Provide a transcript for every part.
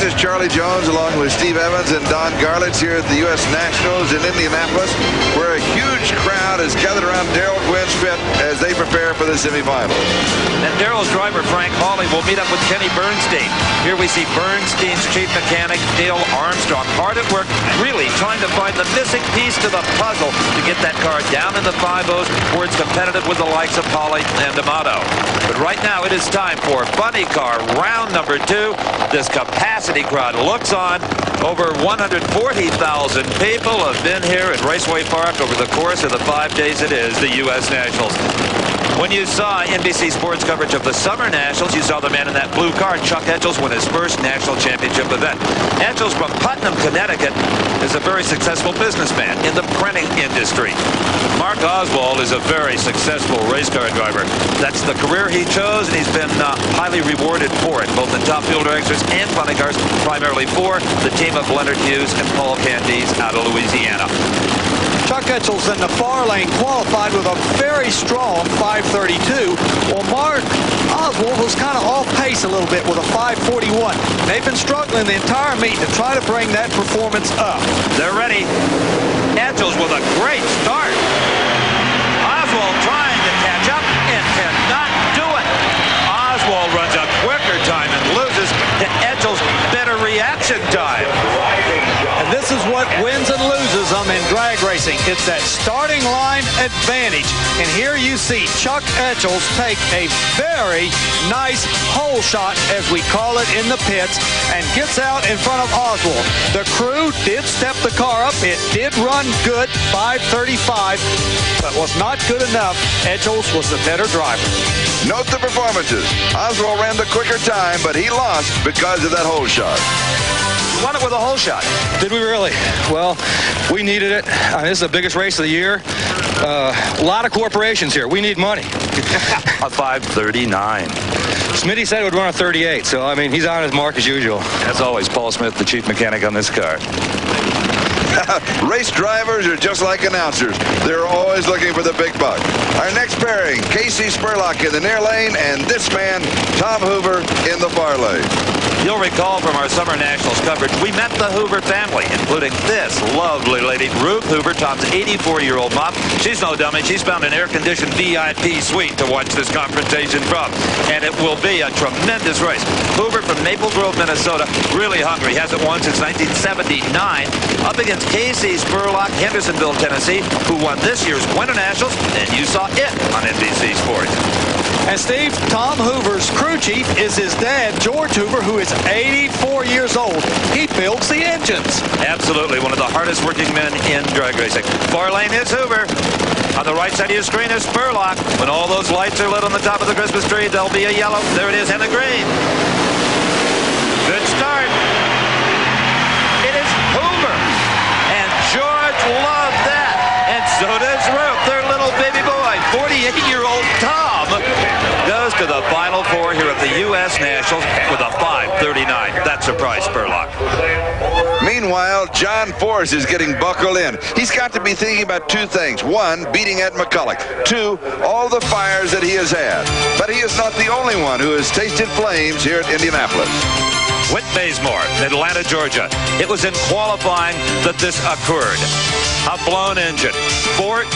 is Charlie Jones along with Steve Evans and Don Garlitz here at the U.S. Nationals in Indianapolis, where a huge crowd is gathered around Darrell Gwynn's pit as they prepare for the semifinals. And Darrell's driver, Frank Hawley, will meet up with Kenny Bernstein. Here we see Bernstein's chief mechanic, Dale Armstrong, hard at work, really trying to find the missing piece to the puzzle to get that car down in the 5-0s where it's competitive with the likes of Hawley and D'Amato. But right now it is time for Funny Car round number 2. This capacity crowd looks on. Over 140,000 people have been here at Raceway Park over the course of the 5 days it is the U.S. Nationals. When you saw NBC Sports coverage of the Summer Nationals, you saw the man in that blue car, Chuck Etchels, win his first national championship event. Etchels from Putnam, Connecticut, is a very successful businessman in the printing industry. Mark Oswald is a very successful race car driver. That's the career he chose, and he's been highly rewarded for it, both in Top Fuel Dragsters and funny cars, primarily for the team of Leonard Hughes and Paul Candies out of Louisiana. Chuck Etchels in the far lane qualified with a very strong 532. Well, Mark Oswald was kind of off pace a little bit with a 541. They've been struggling the entire meet to try to bring that performance up. They're ready. Etchels with a great start. Oswald trying to catch up and cannot do it. Oswald runs a quicker time and loses to Etchels' better reaction time. And this is what wins and loses them in drag racing. It's that starting line advantage. And here you see Chuck Etchels take a very nice hole shot, as we call it in the pits, and gets out in front of Oswald. The crew did step the car up. It did run good, 535, but was not good enough. Etchels was the better driver. Note the performances. Oswald ran the quicker time, but he lost because of that hole shot. Won it with a hole shot. Did we really? Well, we needed it. This is the biggest race of the year. A lot of corporations here. We need money. A 539. Smitty said it would run a 38, so, I mean, he's on his mark as usual. As always, Paul Smith, the chief mechanic on this car. Race drivers are just like announcers. They're always looking for the big buck. Our next pairing, Casey Spurlock in the near lane, and this man, Tom Hoover, in the far lane. You'll recall from our Summer Nationals coverage, we met the Hoover family, including this lovely lady, Ruth Hoover, Tom's 84-year-old mom. She's no dummy. She's found an air-conditioned VIP suite to watch this confrontation from. And it will be a tremendous race. Hoover from Maple Grove, Minnesota, really hungry. Hasn't won since 1979. Up against Casey Spurlock, Hendersonville, Tennessee, who won this year's Winter Nationals, and you saw it on NBC Sports. And Steve, Tom Hoover's crew chief is his dad, George Hoover, who is 84 years old. He builds the engines. Absolutely, one of the hardest working men in drag racing. Far lane is Hoover. On the right side of your screen is Spurlock. When all those lights are lit on the top of the Christmas tree, there'll be a yellow. There it is, and a green. Good start. It is Hoover. And George loved that. And so does Ruth, their little baby boy. 48-year-old Tom goes to the Final Four here at the U.S. Nationals with a 539. That surprised Spurlock. Meanwhile, John Force is getting buckled in. He's got to be thinking about two things. One, beating Ed McCulloch. Two, all the fires that he has had. But he is not the only one who has tasted flames here at Indianapolis. Whit Bazemore, Atlanta, Georgia. It was in qualifying that this occurred. A blown engine, 14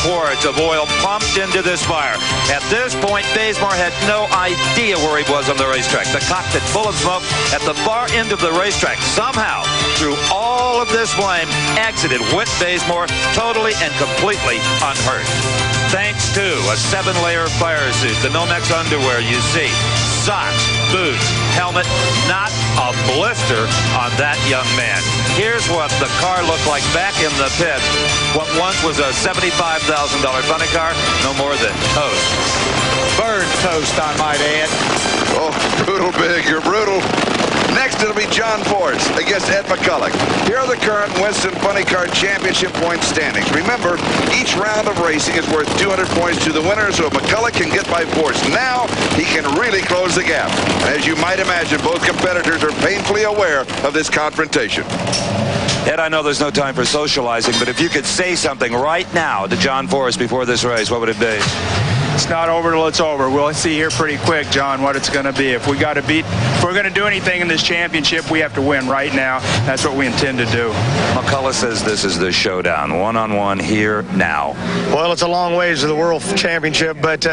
quarts of oil pumped into this fire. At this point, Bazemore had no idea where he was on the racetrack. The cockpit full of smoke at the far end of the racetrack. Somehow, through all of this flame, exited Whit Bazemore totally and completely unhurt. Thanks to a 7-layer fire suit, the Nomex underwear you see, socks, boots, helmet, not a blister on that young man. Here's what the car looked like back in the pits. What once was a $75,000 funny car, no more than toast. Burned toast, I might add. Oh, brutal big. You're brutal. Next, it'll be John Force against Ed McCulloch. Here are the current Winston Funny Car Championship point standings. Remember, each round of racing is worth 200 points to the winner, so if McCulloch can get by Force now, he can really close the gap. As you might imagine, both competitors are painfully aware of this confrontation. Ed, I know there's no time for socializing, but if you could say something right now to John Force before this race, what would it be? It's not over till it's over. We'll see here pretty quick, John, what it's going to be. If we're going to do anything in this championship, we have to win right now. That's what we intend to do. McCullough says this is the showdown, one-on-one here now. Well, it's a long ways to the World Championship, but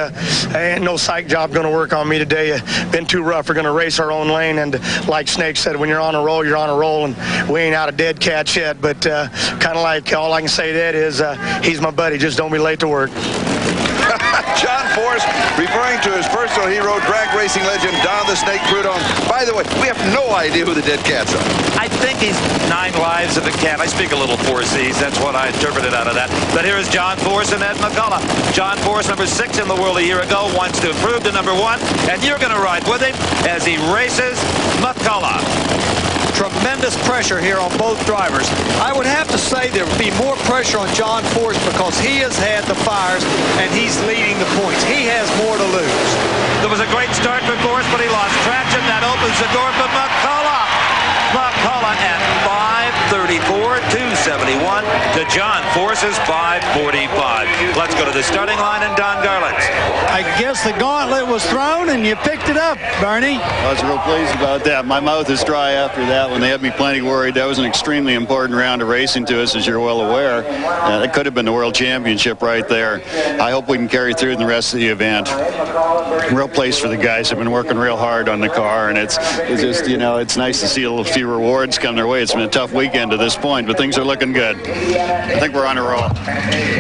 ain't no psych job going to work on me today. Been too rough. We're going to race our own lane, and like Snake said, when you're on a roll, you're on a roll, and we ain't out of dead cats yet. But kind of like all I can say to that is he's my buddy. Just don't be late to work. John Force referring to his personal hero, drag racing legend Don the Snake Prudhomme. By the way, we have no idea who the dead cats are. I think he's 9 lives of a cat. I speak a little 4 C's. That's what I interpreted out of that. But here is John Force and Ed McCullough. John Force, number 6 in the world a year ago, wants to improve to number 1. And you're going to ride with him as he races McCullough. Tremendous pressure here on both drivers. I would have to say there would be more pressure on John Force because he has had the fires and he's leading the points. He has more to lose. There was a great start for Force, but he lost traction. That opens the door for McCullough. McCullough at 5:34, 2:71 to John Force's 5:45. Let's go to the starting line and Don Garland's. I guess the gauntlet was thrown and you picked it up, Bernie. I was real pleased about that. My mouth is dry after that when they had me plenty worried. That was an extremely important round of racing to us, as you're well aware. It could have been the World Championship right there. I hope we can carry through in the rest of the event. Real place for the guys. Have been working real hard on the car, and it's just, you know, it's nice to see a little few rewards come their way. It's been a tough weekend to this point, but things are looking good. I think we're on a roll.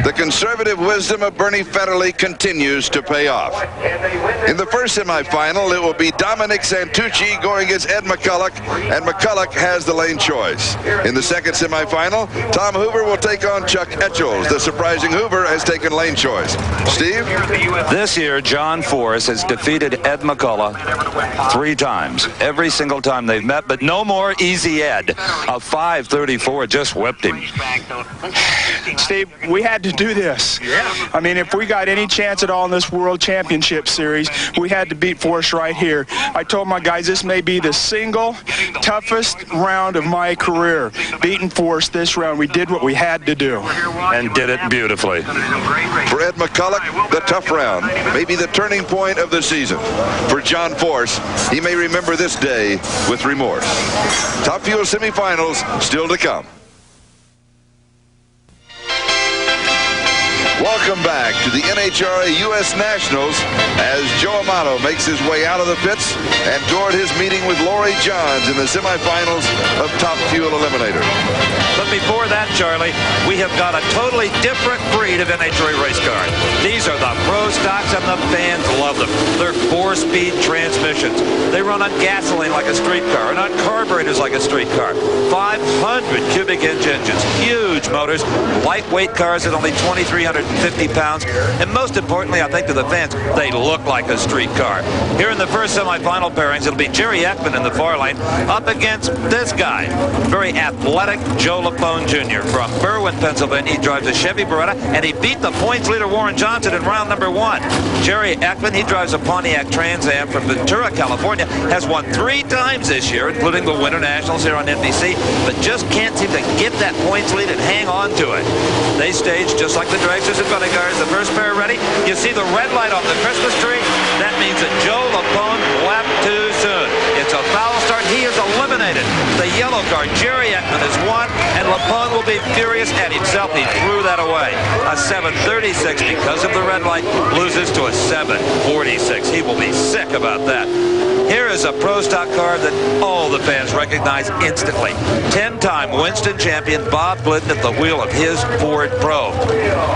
The conservative wisdom of Bernie Federle continues to pay off. In the first semifinal, it will be Dominic Santucci going against Ed McCullough, and McCullough has the lane choice. In the second semifinal, Tom Hoover will take on Chuck Etchells. The surprising Hoover has taken lane choice. Steve? This year, John Force has defeated Ed McCullough 3 times. Every single time they've met, but no more easy Ed. A 5:34 just whipped him. Steve, we had to do this. I mean, if we got any chance at all in this World Championship Series, we had to beat Force right here. I told my guys this may be the single toughest round of my career. Beating Force this round, we did what we had to do. And did it beautifully. For Ed McCullough, the tough round may be the turning point of the season. For John Force, he may remember this day with remorse. Top Fuel semifinals still to come. Welcome back to the NHRA U.S. Nationals as Joe Amato makes his way out of the pits and toward his meeting with Laurie Johns in the semifinals of Top Fuel Eliminator. But before that, Charlie, we have got a totally different breed of NHRA race car. These are the Pro Stocks, and the fans love them. They're 4-speed transmissions. They run on gasoline like a street car and on carburetors like a street car. 500 cubic inch engines, huge motors, lightweight cars at only 2,350 pounds, and most importantly, I think to the fans, they look like a street car. Here in the first semifinal pairings, it'll be Jerry Ekman in the far lane up against this guy, very athletic Joe Lapone Jr. from Berwyn, Pennsylvania. He drives a Chevy Beretta, and he beat the points leader Warren Johnson in round number 1. Jerry Ekman, he drives a Pontiac Trans Am from Ventura, California, has won 3 times this year, including the Winter Nationals here on NBC, but just can't seem to get that points lead and hang on to it. They stage just like the dragsters and funny cars. The first pair ready. You see the red light on the Christmas tree. That means that Joe Lapone left too soon. It's a foul start. He is eliminated. The yellow car, Jerry Ekman, has won, and Lapone will be furious at himself. He threw that away. A 7:36 because of the red light loses to a 7:46. He will be sick about that. Here is a Pro Stock car that all the fans recognize instantly. 10-time Winston champion Bob Glidden at the wheel of his Ford Pro.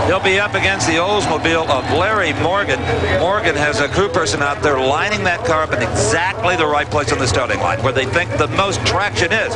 He'll be up against the Oldsmobile of Larry Morgan. Morgan has a crew person out there lining that car up in exactly the right place on the starting line, where they think the most traction is.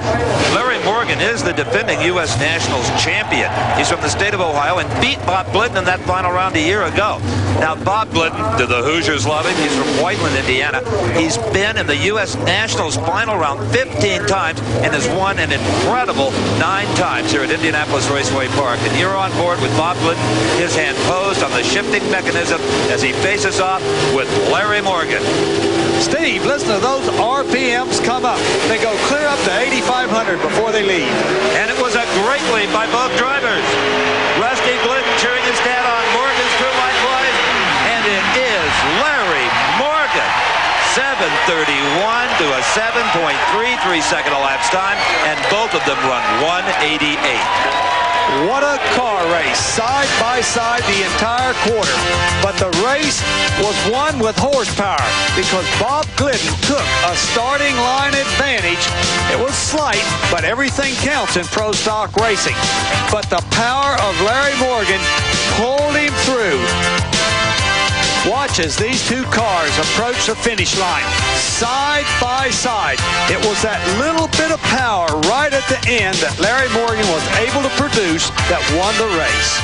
Larry Morgan is the defending U.S. Nationals champion. He's from the state of Ohio and beat Bob Glidden in that final round a year ago. Now, Bob Glidden, do the Hoosiers love him? He's from Whiteland, Indiana. He's been in the U.S. Nationals final round 15 times and has won an incredible 9 times here at Indianapolis Raceway Park. And you're on board with Bob Glidden, his hand posed on the shifting mechanism as he faces off with Larry Morgan. Steve, listen to those RPMs come up. They go clear up to 8,500 before they leave. And it was a great lead by both drivers. Rusty Glidden cheering his dad on. Morgan's crew likewise. And it is 1:31 to a 7.33 second elapsed time, and both of them run 1:88. What a car race, side by side the entire quarter. But the race was won with horsepower because Bob Glidden took a starting line advantage. It was slight, but everything counts in pro stock racing. But the power of Larry Morgan pulled him through. Watch as these two cars approach the finish line, side by side. It was that little bit of power right at the end that Larry Morgan was able to produce that won the race.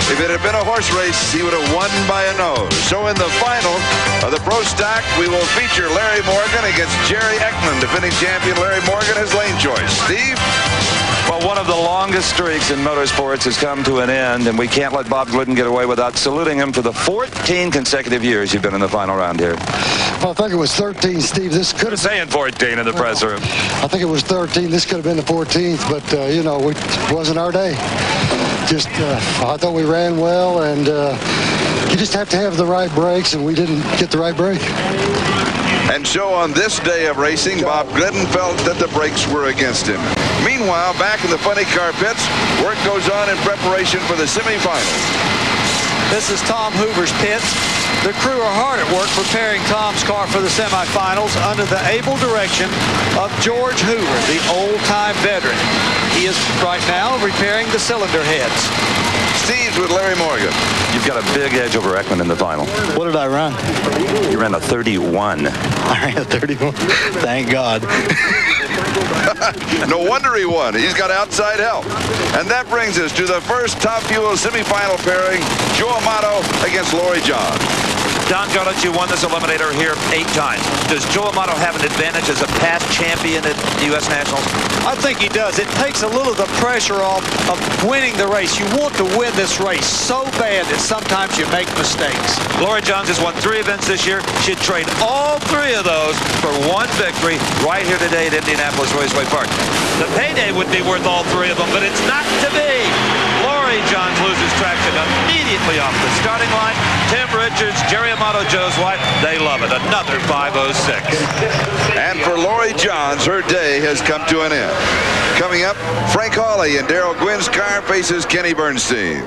If it had been a horse race, he would have won by a nose. So in the final of the Pro Stock, we will feature Larry Morgan against Jerry Ekman. Defending champion Larry Morgan has lane choice. Steve? Well, one of the longest streaks in motorsports has come to an end, and we can't let Bob Glidden get away without saluting him for the 14 consecutive years you've been in the final round here. Well, I think it was 13, Steve. This could have saying 14 in the press room. I think it was 13. This could have been the 14th, but, you know, it wasn't our day. Just, I thought we ran well, and you just have to have the right brakes, and we didn't get the right brake. And so on this day of racing, Bob Glidden felt that the brakes were against him. Meanwhile, back in the funny car pits, work goes on in preparation for the semifinals. This is Tom Hoover's pits. The crew are hard at work preparing Tom's car for the semifinals under the able direction of George Hoover, the old-time veteran. He is right now repairing the cylinder heads. Steve's with Larry Morgan. You've got a big edge over Ekman in the final. What did I run? You ran a 31. I ran a 31. Thank God. No wonder he won. He's got outside help. And that brings us to the first Top Fuel semifinal pairing, Joe Amato against Laurie John. Don Gullett, you won this eliminator here 8 times. Does Joe Amato have an advantage as a past champion at U.S. Nationals? I think he does. It takes a little of the pressure off of winning the race. You want to win this race so bad that sometimes you make mistakes. Laurie Johns has won 3 events this year. She'd trade all 3 of those for one victory right here today at Indianapolis Raceway Park. The payday would be worth all 3 of them, but it's not to be. Laurie Johns loses traction immediately off the starting line. Tim Richards, Jerry Amato, Joe's wife, they love it. Another 506. And for Laurie Johns, her day has come to an end. Coming up, Frank Hawley and Darrell Gwynn's car faces Kenny Bernstein.